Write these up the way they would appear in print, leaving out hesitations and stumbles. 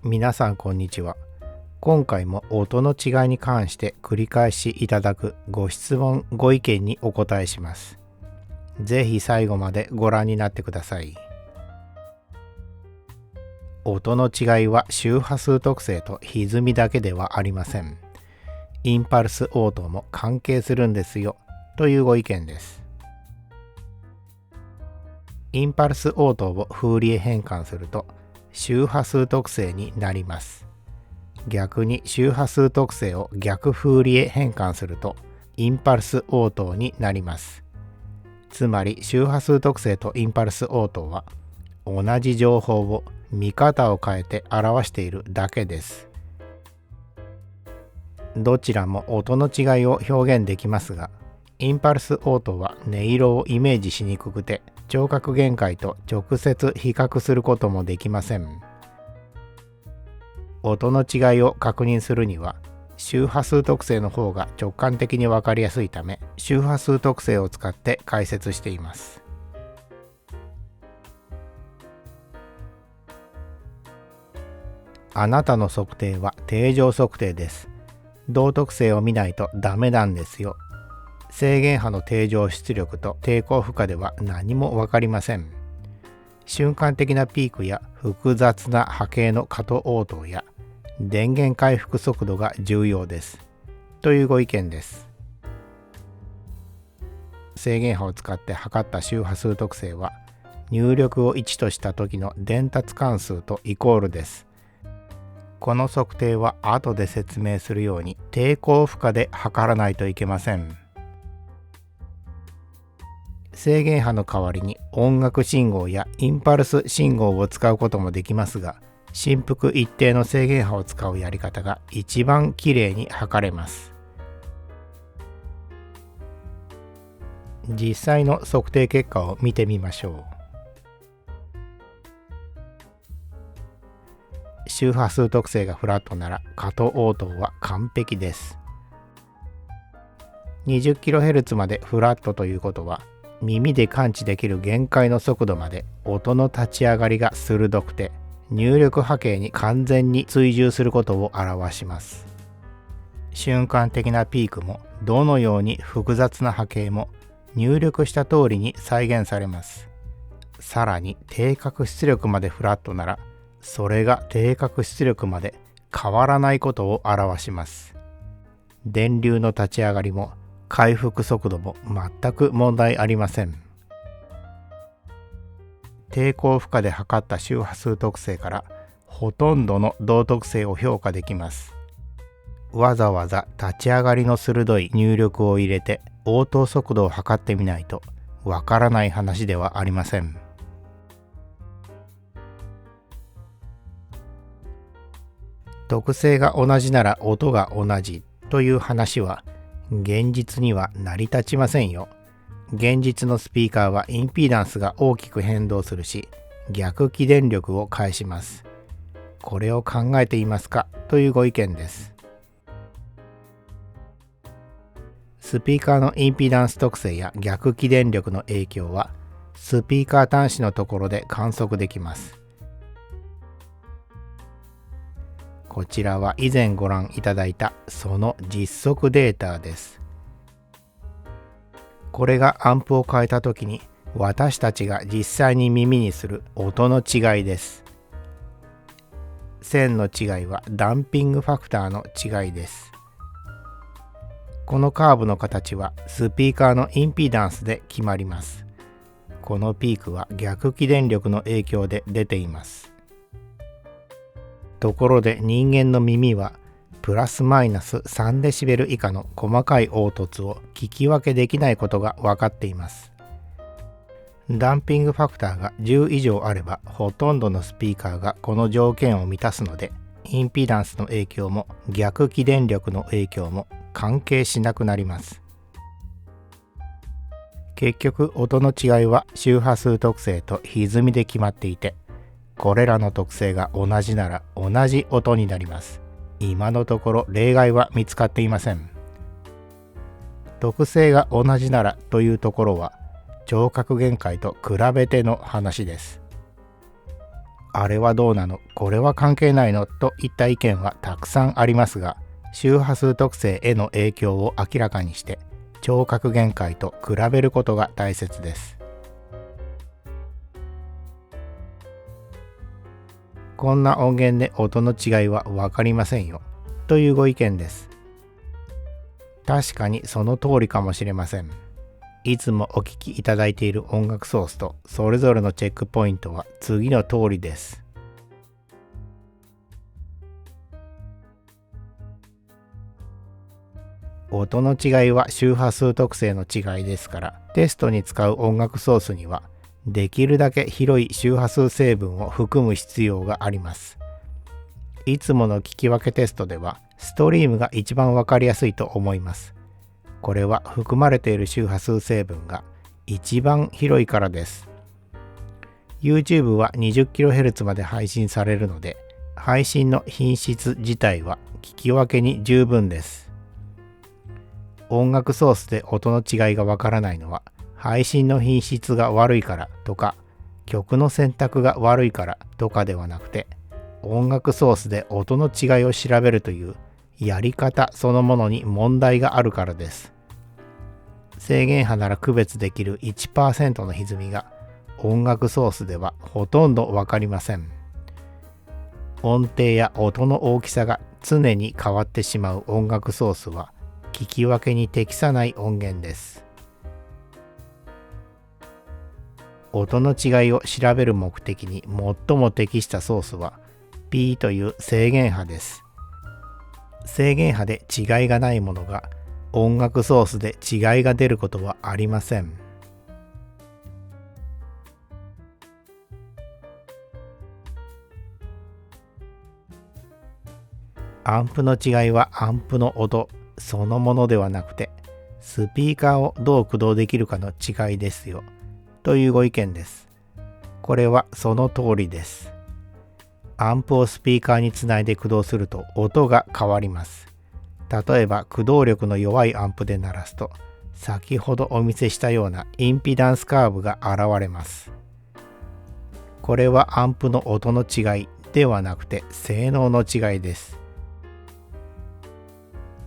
皆さんこんにちは。今回も音の違いに関して繰り返しいただくご質問ご意見にお答えします。ぜひ最後までご覧になってください。音の違いは周波数特性と歪みだけではありません。インパルス応答も関係するんですよというご意見です。インパルス応答をフーリエ変換すると周波数特性になります。逆に周波数特性を逆フーリエ変換するとインパルス応答になります。つまり周波数特性とインパルス応答は同じ情報を見方を変えて表しているだけです。どちらも音の違いを表現できますが、インパルス応答は音色をイメージしにくくて聴覚限界と直接比較することもできません。音の違いを確認するには周波数特性の方が直感的に分かりやすいため、周波数特性を使って解説しています。あなたの測定は定常測定です。同特性を見ないとダメなんですよ。制限波の定常出力と抵抗負荷では何も分かりません。瞬間的なピークや複雑な波形の過渡応答や電源回復速度が重要ですというご意見です。制限波を使って測った周波数特性は入力を1とした時の伝達関数とイコールです。この測定は後で説明するように抵抗負荷で測らないといけません。制限波の代わりに音楽信号やインパルス信号を使うこともできますが、振幅一定の制限波を使うやり方が一番きれいに測れます。実際の測定結果を見てみましょう。周波数特性がフラットなら過渡応答は完璧です。20kHz までフラットということは、耳で感知できる限界の速度まで音の立ち上がりが鋭くて入力波形に完全に追従することを表します。瞬間的なピークもどのように複雑な波形も入力した通りに再現されます。さらに定格出力までフラットなら、それが定格出力まで変わらないことを表します。電流の立ち上がりも回復速度も全く問題ありません。抵抗負荷で測った周波数特性からほとんどの同特性を評価できます。わざわざ立ち上がりの鋭い入力を入れて応答速度を測ってみないとわからない話ではありません。特性が同じなら音が同じという話は現実には成り立ちませんよ。現実のスピーカーはインピーダンスが大きく変動するし、逆起電力を返します。これを考えていますかというご意見です。スピーカーのインピーダンス特性や逆起電力の影響はスピーカー端子のところで観測できます。こちらは以前ご覧いただいたその実測データです。これがアンプを変えた時に私たちが実際に耳にする音の違いです。線の違いはダンピングファクターの違いです。このカーブの形はスピーカーのインピーダンスで決まります。このピークは逆起電力の影響で出ています。ところで人間の耳はプラスマイナス3デシベル以下の細かい凹凸を聞き分けできないことが分かっています。ダンピングファクターが10以上あればほとんどのスピーカーがこの条件を満たすので、インピーダンスの影響も逆起電力の影響も関係しなくなります。結局音の違いは周波数特性と歪みで決まっていて、これらの特性が同じなら同じ音になります。今のところ例外は見つかっていません。特性が同じならというところは聴覚限界と比べての話です。あれはどうなの、これは関係ないのといった意見はたくさんありますが、周波数特性への影響を明らかにして聴覚限界と比べることが大切です。こんな音源で音の違いは分かりませんよというご意見です。確かにその通りかもしれません。いつもお聞きいただいている音楽ソースとそれぞれのチェックポイントは次の通りです。音の違いは周波数特性の違いですから、テストに使う音楽ソースにはできるだけ広い周波数成分を含む必要があります。いつもの聞き分けテストではストリームが一番わかりやすいと思います。これは含まれている周波数成分が一番広いからです。YouTube は 20kHz まで配信されるので、配信の品質自体は聞き分けに十分です。音楽ソースで音の違いがわからないのは、配信の品質が悪いからとか、曲の選択が悪いからとかではなくて、音楽ソースで音の違いを調べるというやり方そのものに問題があるからです。制限波なら区別できる 1% の歪みが音楽ソースではほとんどわかりません。音程や音の大きさが常に変わってしまう音楽ソースは聞き分けに適さない音源です。音の違いを調べる目的に最も適したソースは P という制限波です。制限波で違いがないものが音楽ソースで違いが出ることはありません。アンプの違いはアンプの音そのものではなくて、スピーカーをどう駆動できるかの違いですよというご意見です。これはその通りです。アンプをスピーカーにつないで駆動すると音が変わります。例えば駆動力の弱いアンプで鳴らすと、先ほどお見せしたようなインピダンスカーブが現れます。これはアンプの音の違いではなくて性能の違いです。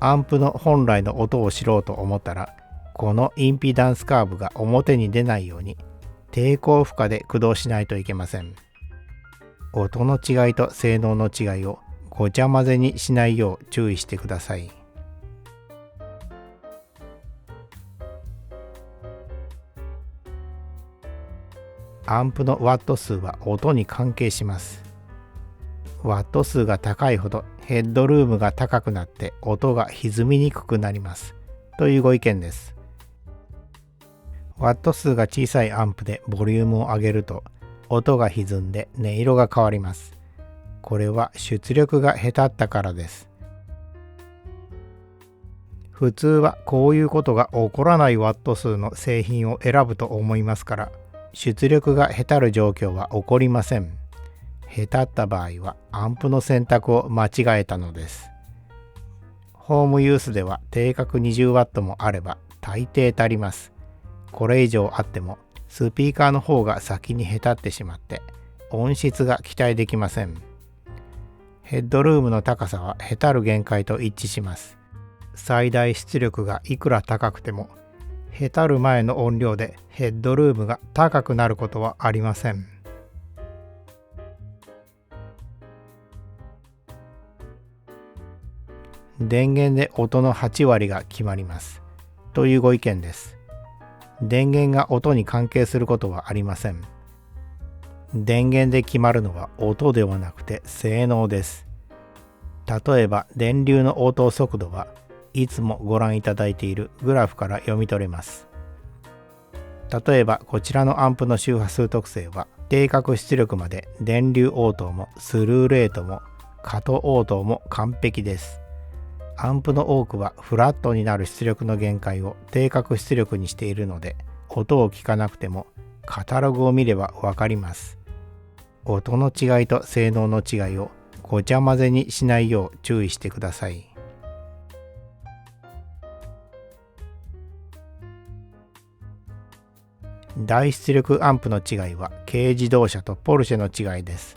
アンプの本来の音を知ろうと思ったら、このインピダンスカーブが表に出ないように抵抗負荷で駆動しないといけません。音の違いと性能の違いをごちゃ混ぜにしないよう注意してください。アンプのワット数は音に関係します。ワット数が高いほどヘッドルームが高くなって音が歪みにくくなりますというご意見です。ワット数が小さいアンプでボリュームを上げると音が歪んで音色が変わります。これは出力が下手ったからです。普通はこういうことが起こらないワット数の製品を選ぶと思いますから、出力が下手る状況は起こりません。下手った場合はアンプの選択を間違えたのです。ホームユースでは定格 20W もあれば大抵足ります。これ以上あってもスピーカーの方が先に下手ってしまって音質が期待できません。ヘッドルームの高さは下手る限界と一致します。最大出力がいくら高くても下手る前の音量でヘッドルームが高くなることはありません。電源で音の8割が決まりますというご意見です。電源が音に関係することはありません。電源で決まるのは音ではなくて性能です。例えば電流の応答速度はいつもご覧いただいているグラフから読み取れます。例えばこちらのアンプの周波数特性は定格出力まで電流応答もスルーレートも過渡応答も完璧です。アンプの多くはフラットになる出力の限界を定格出力にしているので、音を聞かなくてもカタログを見ればわかります。音の違いと性能の違いをごちゃ混ぜにしないよう注意してください。大出力アンプの違いは軽自動車とポルシェの違いです。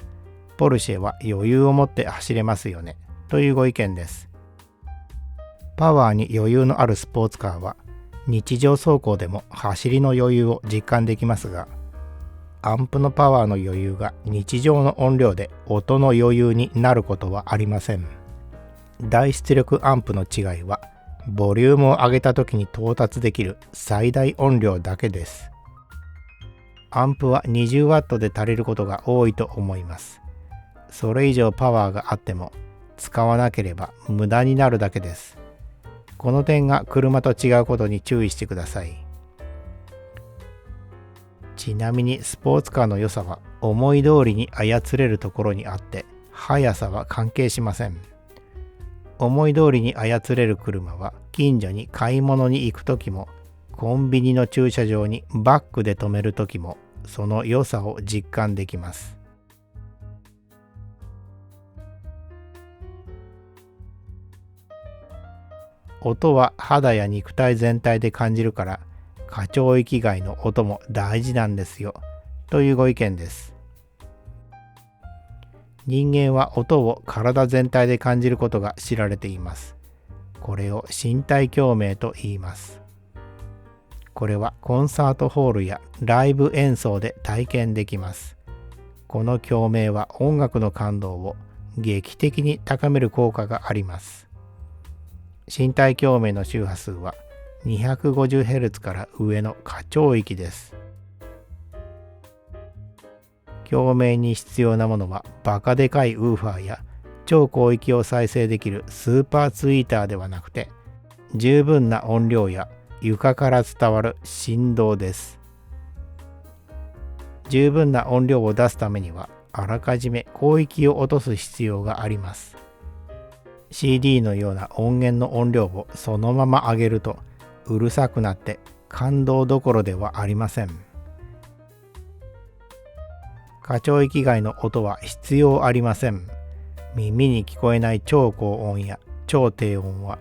ポルシェは余裕を持って走れますよねというご意見です。パワーに余裕のあるスポーツカーは日常走行でも走りの余裕を実感できますが、アンプのパワーの余裕が日常の音量で音の余裕になることはありません。大出力アンプの違いはボリュームを上げた時に到達できる最大音量だけです。アンプは 20W で足りることが多いと思います。それ以上パワーがあっても使わなければ無駄になるだけです。この点が車と違うことに注意してください。ちなみにスポーツカーの良さは思い通りに操れるところにあって、速さは関係しません。思い通りに操れる車は近所に買い物に行くときも、コンビニの駐車場にバックで止めるときもその良さを実感できます。音は肌や肉体全体で感じるから、過聴域外の音も大事なんですよというご意見です。人間は音を体全体で感じることが知られています。これを身体共鳴と言います。これはコンサートホールやライブ演奏で体験できます。この共鳴は音楽の感動を劇的に高める効果があります。身体共鳴の周波数は 250Hz から上の過聴域です。共鳴に必要なものはバカでかいウーファーや超広域を再生できるスーパーツイーターではなくて、十分な音量や床から伝わる振動です。十分な音量を出すためにはあらかじめ広域を落とす必要があります。CD のような音源の音量をそのまま上げるとうるさくなって感動どころではありません。過聴域外の音は必要ありません。耳に聞こえない超高音や超低音は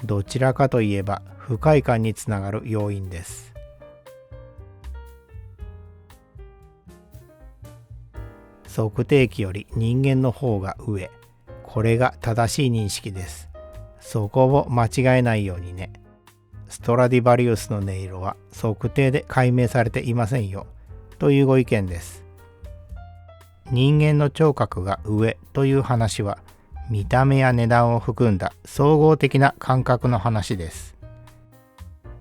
どちらかといえば不快感につながる要因です。測定器より人間の方が上。これが正しい認識です。そこを間違えないようにね。ストラディバリウスの音色は測定で解明されていませんよというご意見です。人間の聴覚が上という話は見た目や値段を含んだ総合的な感覚の話です。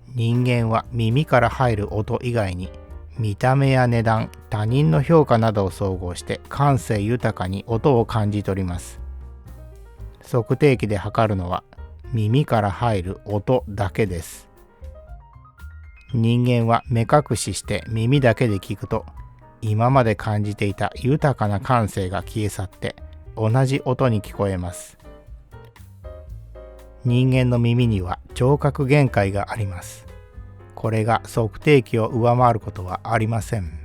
人間は耳から入る音以外に見た目や値段、他人の評価などを総合して感性豊かに音を感じ取ります。測定器で測るのは耳から入る音だけです。人間は目隠しして耳だけで聞くと、今まで感じていた豊かな感性が消え去って同じ音に聞こえます。人間の耳には聴覚限界があります。これが測定器を上回ることはありません。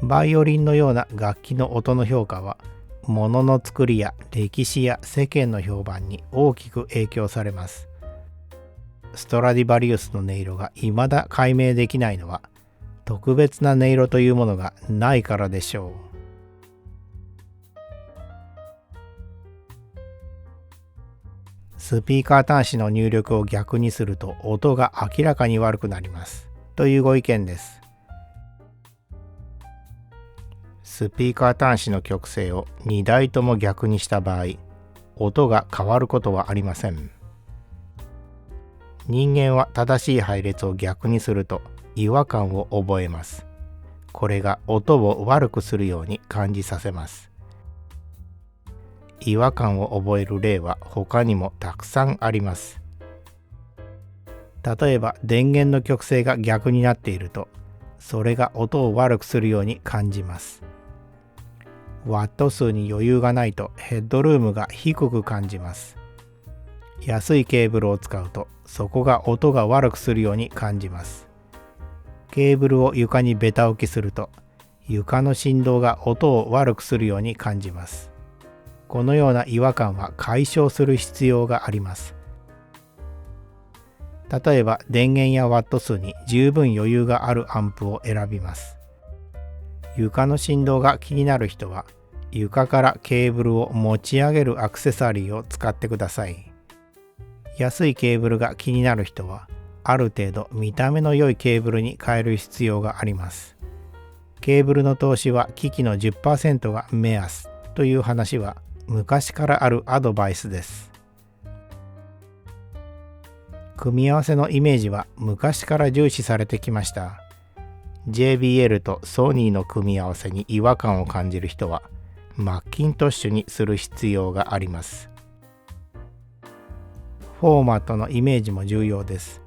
バイオリンのような楽器の音の評価は物の作りや歴史や世間の評判に大きく影響されます。ストラディバリウスの音色が未だ解明できないのは特別な音色というものがないからでしょう。スピーカー端子の入力を逆にすると音が明らかに悪くなりますというご意見です。スピーカー端子の曲線を2台とも逆にした場合、音が変わることはありません。人間は正しい配列を逆にすると違和感を覚えます。これが音を悪くするように感じさせます。違和感を覚える例は他にもたくさんあります。例えば電源の極性が逆になっていると、それが音を悪くするように感じます。ワット数に余裕がないとヘッドルームが低く感じます。安いケーブルを使うとそこが音が悪くするように感じます。ケーブルを床にベタ置きすると床の振動が音を悪くするように感じます。このような違和感は解消する必要があります。例えば電源やワット数に十分余裕があるアンプを選びます。床の振動が気になる人は、床からケーブルを持ち上げるアクセサリーを使ってください。安いケーブルが気になる人は、ある程度見た目の良いケーブルに変える必要があります。ケーブルの投資は機器の 10% が目安という話は昔からあるアドバイスです。組み合わせのイメージは昔から重視されてきました。JBL とソニーの組み合わせに違和感を感じる人は、マッキントッシュにする必要があります。フォーマットのイメージも重要です。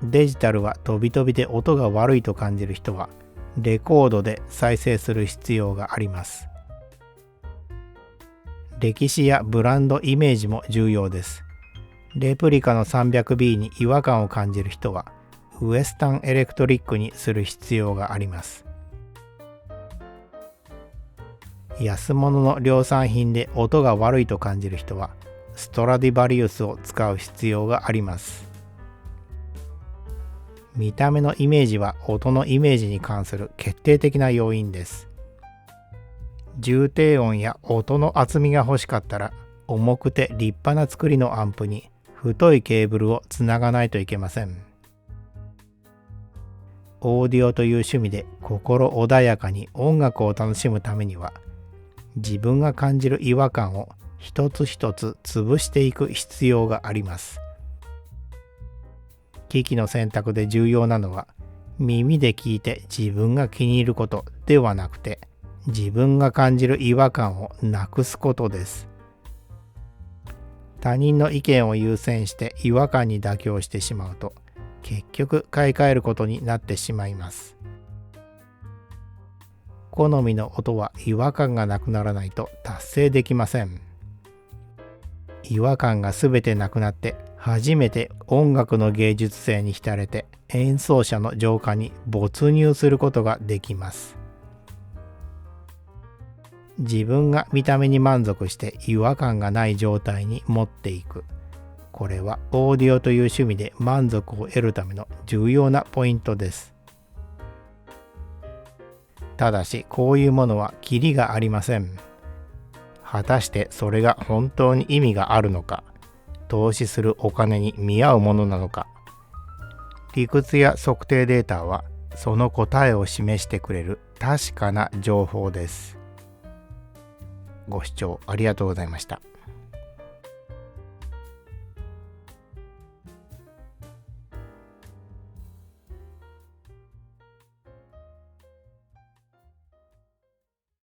デジタルは飛び飛びで音が悪いと感じる人は、レコードで再生する必要があります。歴史やブランドイメージも重要です。レプリカの 300B に違和感を感じる人は、ウエスタンエレクトリックにする必要があります。安物の量産品で音が悪いと感じる人は、ストラディバリウスを使う必要があります。見た目のイメージは音のイメージに関する決定的な要因です。重低音や音の厚みが欲しかったら、重くて立派な作りのアンプに太いケーブルをつながないといけません。オーディオという趣味で心穏やかに音楽を楽しむためには、自分が感じる違和感を一つ一つ潰していく必要があります。機器の選択で重要なのは、耳で聞いて自分が気に入ることではなくて、自分が感じる違和感をなくすことです。他人の意見を優先して違和感に妥協してしまうと、結局買い替えることになってしまいます。好みの音は違和感がなくならないと達成できません。違和感がすべてなくなって初めて音楽の芸術性に浸れて演奏者の情感に没入することができます。自分が見た目に満足して違和感がない状態に持っていく。これはオーディオという趣味で満足を得るための重要なポイントです。ただしこういうものはキリがありません。果たしてそれが本当に意味があるのか、投資するお金に見合うものなのか。理屈や測定データはその答えを示してくれる確かな情報です。ご視聴ありがとうございました。